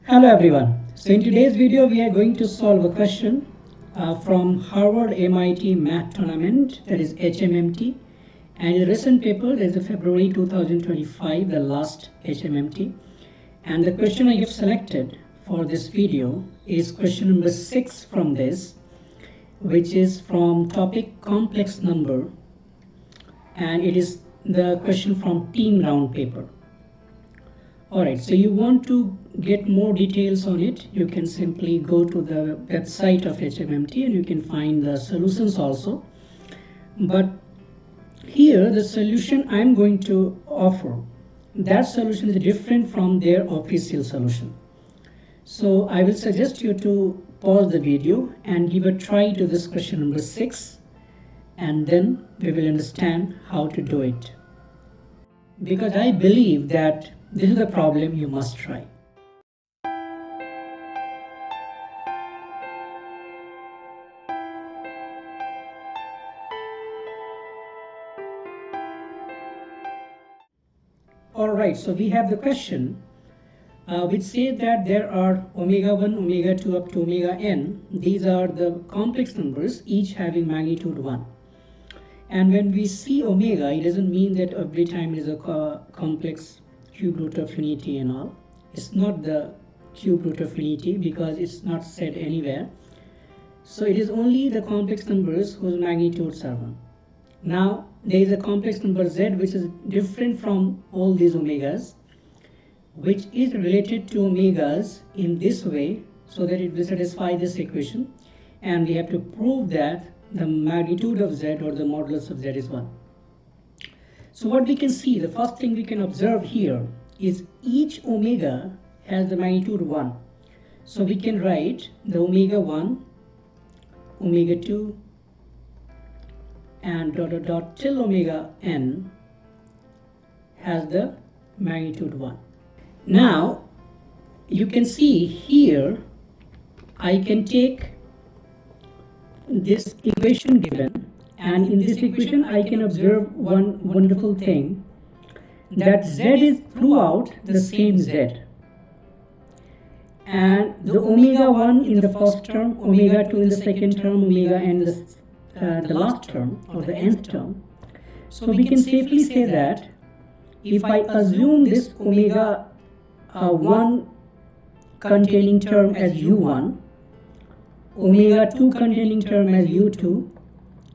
Hello everyone. So in today's video we are going to solve a question from Harvard MIT Math Tournament, that is HMMT, and in the recent paper that is the February 2025, the last HMMT, and the question I have selected for this video is question number 6 from this, which is from topic complex number, and it is the question from team round paper. Alright, so you want to get more details on it, you can simply go to the website of HMMT and you can find the solutions also. But here the solution I'm going to offer, that solution is different from their official solution. So I will suggest you to pause the video and give a try to this question number 6, and then we will understand how to do it. Because I believe that this is the problem you must try. Alright, so we have the question which says that there are omega 1, omega 2 up to omega n. These are the complex numbers, each having magnitude 1. And when we see omega, it doesn't mean that every time it is a complex cube root of unity and all. It's not the cube root of unity because it's not said anywhere. So it is only the complex numbers whose magnitudes are 1. Now there is a complex number z which is different from all these omegas, which is related to omegas in this way so that it will satisfy this equation, and we have to prove that the magnitude of z or the modulus of z is 1. So what we can see, the first thing we can observe here is each omega has the magnitude 1. So we can write the omega 1, omega 2, and dot dot dot till omega n has the magnitude 1. Now you can see here I can take this equation given, and in this equation I can observe one wonderful thing, that z is throughout the same z, and the omega 1 in the first term, omega 2 in the second term, omega n in the last term or the nth term. So we can safely say that if I assume this omega 1 containing term as u1, omega 2 containing term as u2,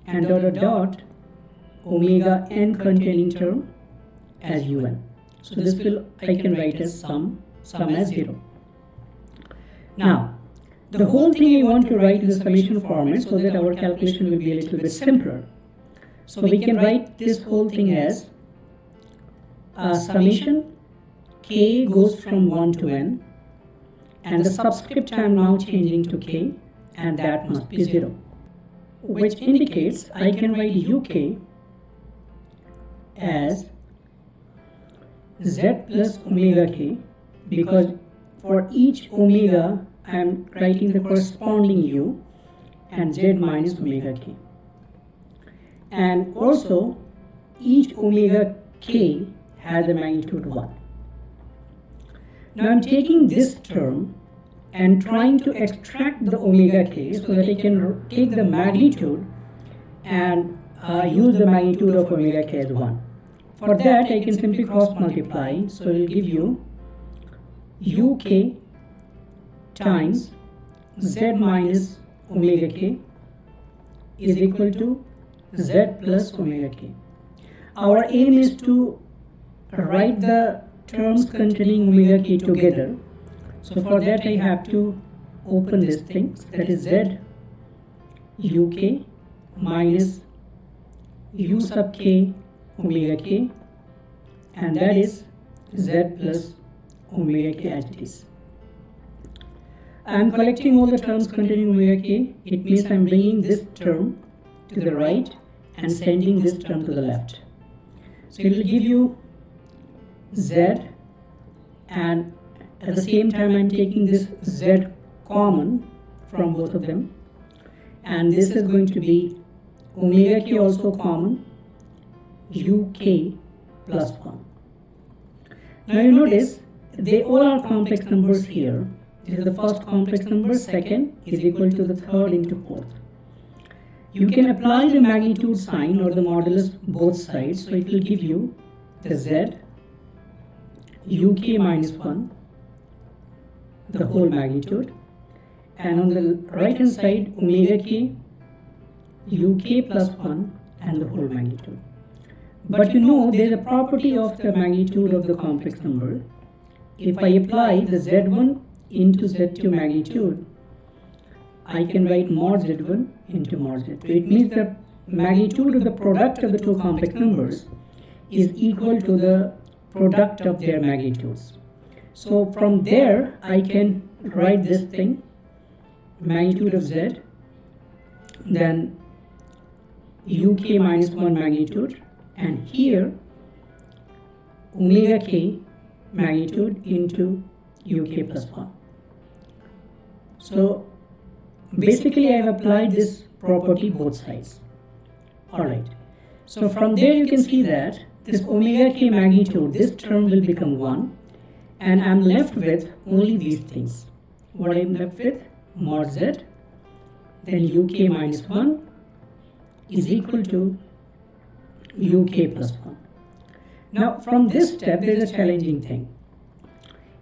and dot dot dot omega n containing term as un. So this will I can write as sum as 0. Now the whole thing I want to write in the summation format so that our calculation will be a little bit simpler. So we can write this whole thing as summation k goes from 1 to n, and the subscript I am now changing to k, and that must be 0, which indicates I can write uk as z plus omega k, because for each omega I am writing the corresponding u, and z minus omega k. And also each omega k has a magnitude 1. Now I am taking this term and trying to extract the omega k so that I can take the magnitude and use the magnitude of omega k as 1. For that I can simply cross multiply, so it will give you uk times z minus omega k is equal to z plus omega k. Our aim is to write the terms containing omega k together. So for that I have to open this thing, that is z uk minus u sub k omega k, and that is z plus omega k as it is. I am collecting all the terms containing omega k. It means I am bringing this term to the right and sending this term to the left. So it will give you z, and at the same time I am taking this z common from both of them, and this is going to be omega k also common, uk plus 1. Now you notice they all are complex numbers here, This is the first complex number, second is equal to the third into fourth. You can apply the magnitude sign or the modulus both sides, so it will give you the z uk minus 1, the whole magnitude, and on the right hand side omega k uk plus 1 and the whole magnitude. But you know there is a property of the magnitude of the complex number. If I apply the z1 into z2 magnitude, I can write mod z1 into mod z2. It means the magnitude of the product of the two complex numbers is equal to the product of their magnitudes. So from there I can write this thing, magnitude of z, then uk minus 1 magnitude, and here omega k magnitude into uk plus 1. So basically I have applied this property both sides. Alright, so from there you can see that this omega k magnitude, this term will become 1, and I'm left with only these things. What I'm left with? Mod z, then uk minus 1 is equal to uk plus 1. Now from this step there is a challenging thing.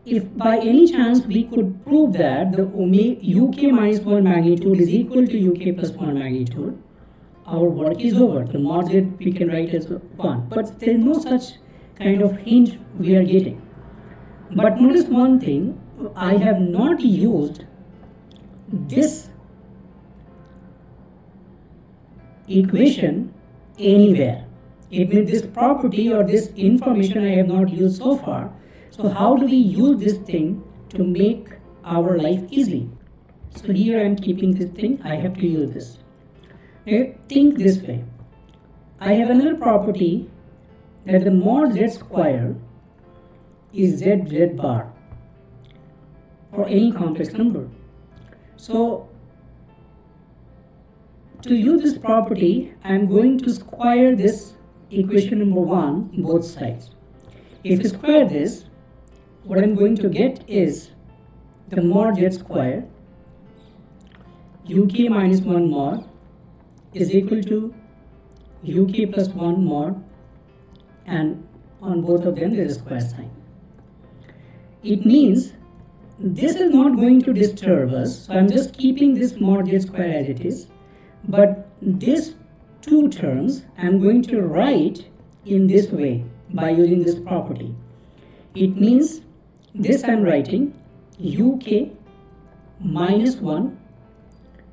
If by any chance we could prove that the uk minus 1 magnitude is equal to uk plus 1 magnitude, our work is over. The mod z we can write as 1, but there is no such kind of hint we are getting. But notice one thing, I have not used this equation anywhere. It means this property or this information I have not used so far. So how do we use this thing to make our life easy? So here I am keeping this thing, I have to use this. Now think this way. I have another property that the mod z square is z bar for any complex number. So to use this property, I am going to square this equation number 1 both sides. If you square this, what I am going to get is the mod z square uk minus 1 mod is equal to uk plus 1 mod, and on both of them there is a square sign. It means this is not going to disturb us, so I am just keeping this mod z square as it is, but these two terms I am going to write in this way by using this property. It means this I am writing uk minus 1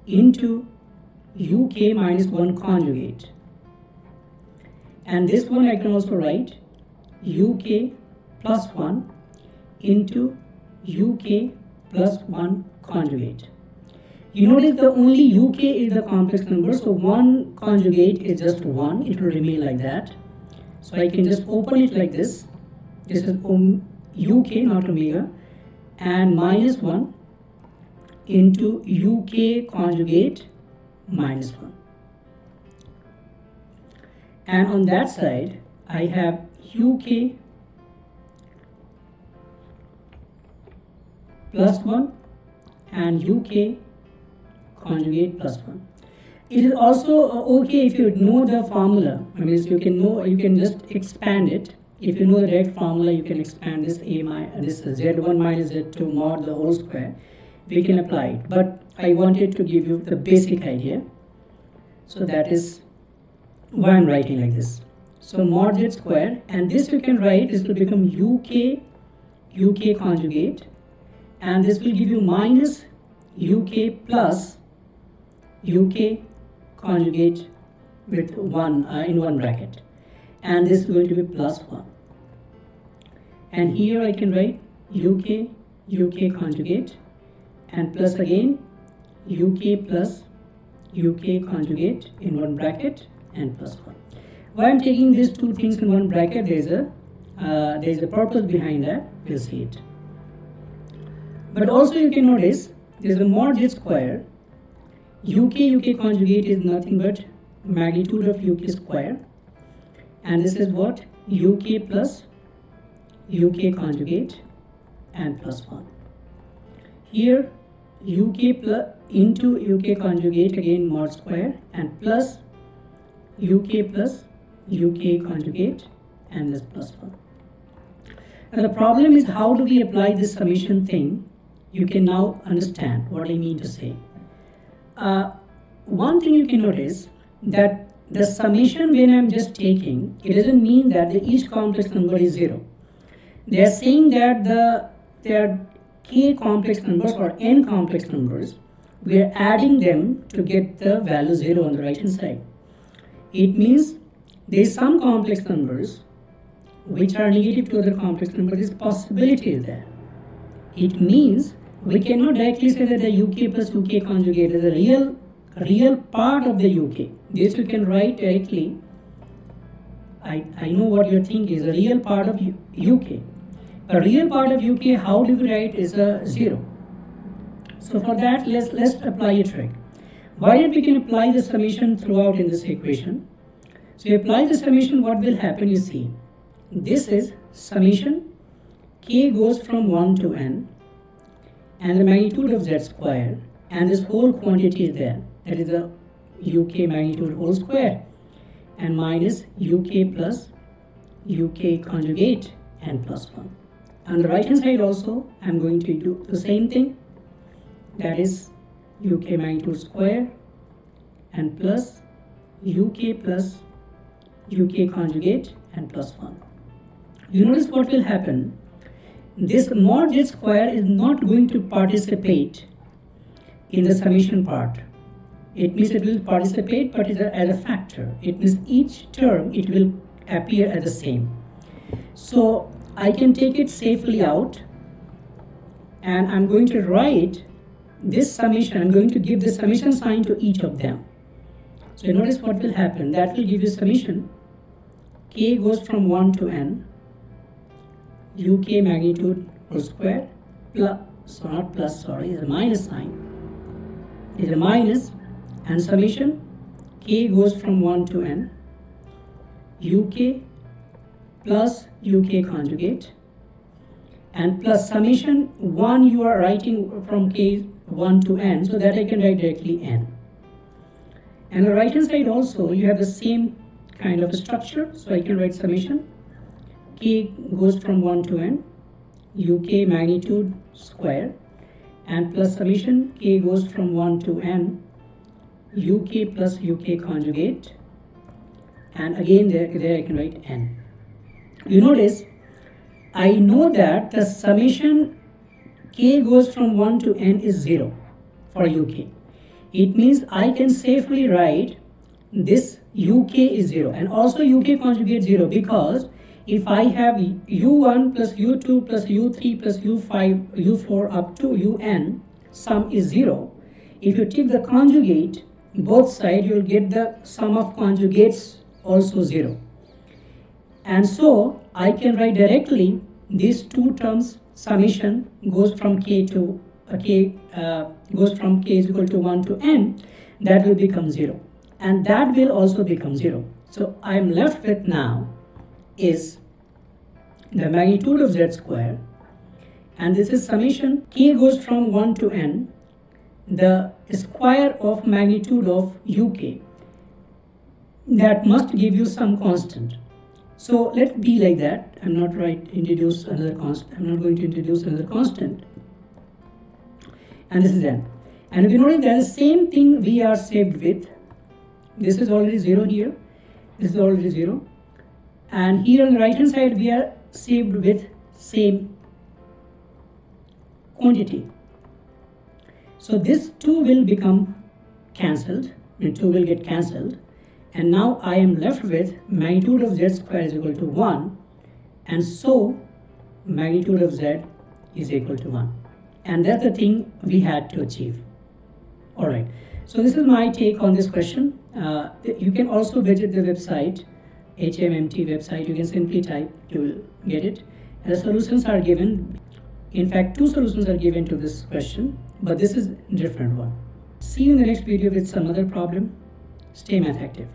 into uk minus 1 conjugate, and this one I can also write uk plus 1 into uk plus 1 conjugate. You notice the only uk is the complex number, so 1 conjugate is just 1, it will remain like that. So I can just open it like this. This is uk, not omega, and minus 1 into uk conjugate minus 1. And on that side, I have uk plus 1 and uk conjugate plus 1. It is also okay if you know the formula. I mean, you can just expand it. If you know the direct formula, you can expand this this z1 minus z2 mod the whole square. We can apply it, but I wanted to give you the basic idea. So that is why I'm writing like this. So mod z square, and this you can write, this will become uk conjugate, and this will give you minus uk plus uk conjugate with 1 in one bracket, and this is going to be plus 1. And here I can write uk conjugate and plus again uk plus uk conjugate in one bracket and plus 1. Why I'm taking these two things in one bracket, there is a purpose behind that. We'll see it. But also you can notice there is a mod z square. uk conjugate is nothing but magnitude of uk square, and this is what uk plus uk conjugate and plus 1. Here uk plus into uk conjugate again mod square and plus uk plus uk conjugate and this plus 1. Now the problem is, how do we apply this summation thing? You can now understand what I mean to say. One thing you can notice that the summation, when I'm just taking, it doesn't mean that each complex number is 0. They are saying that there are k complex numbers or n complex numbers. We are adding them to get the value 0 on the right hand side. It means there is some complex numbers which are negative to other complex numbers. This possibility is there. It means we cannot directly say that the uk plus uk conjugate is a real part of the uk. This you can write directly. I know what you're thinking is a real part of uk. A real part of uk, how do we write, is a 0. So for that, let's apply a trick. Why not we can apply the summation throughout in this equation? So you apply the summation, what will happen, you see. This is summation k goes from 1 to n and the magnitude of z square, and this whole quantity is there. That is the uk magnitude whole square and minus uk plus uk conjugate and plus 1. On the right hand side also, I'm going to do the same thing. That is uk magnitude square and plus uk plus uk conjugate and plus 1. You notice what will happen. This mod z square is not going to participate in the summation part. It means it will participate, but as a factor. It means each term it will appear as the same. So I can take it safely out, and I'm going to write this summation. I'm going to give the summation sign to each of them. So you notice what will happen. That will give you summation k goes from 1 to n uk magnitude whole square plus, so not plus, sorry, is a minus sign. Is a minus, and summation k goes from 1 to n uk plus uk conjugate and plus summation 1 you are writing from k 1 to n, so that I can write directly n. And the right hand side also you have the same kind of a structure, so I can write summation k goes from 1 to n uk magnitude square and plus summation k goes from 1 to n uk plus uk conjugate, and again there I can write n. You notice I know that the summation k goes from 1 to n is 0 for uk. It means I can safely write this uk is 0 and also uk conjugate 0, because if I have u1 plus u2 plus u3 plus u5 u4 up to un, sum is 0. If you take the conjugate both sides, you will get the sum of conjugates also 0. And so I can write directly these two terms, summation goes from k to goes from k is equal to 1 to n, that will become 0, and that will also become 0. So I am left with now is the magnitude of z square, and this is summation k goes from 1 to n, the square of magnitude of uk, that must give you some constant. So let's be like that. I'm not introduce another constant. I'm not going to introduce another constant. And this is n. And if you notice that the same thing we are saved with. This is already 0 here. This is already 0. And here on the right hand side we are saved with same quantity. So this 2 will become cancelled. The 2 will get cancelled. And now I am left with magnitude of z square is equal to 1, and so magnitude of z is equal to 1. And that's the thing we had to achieve. Alright, so this is my take on this question. You can also visit the website, HMMT website. You can simply type, you will get it. And the solutions are given. In fact, 2 solutions are given to this question, but this is a different one. See you in the next video with some other problem. Stay math active.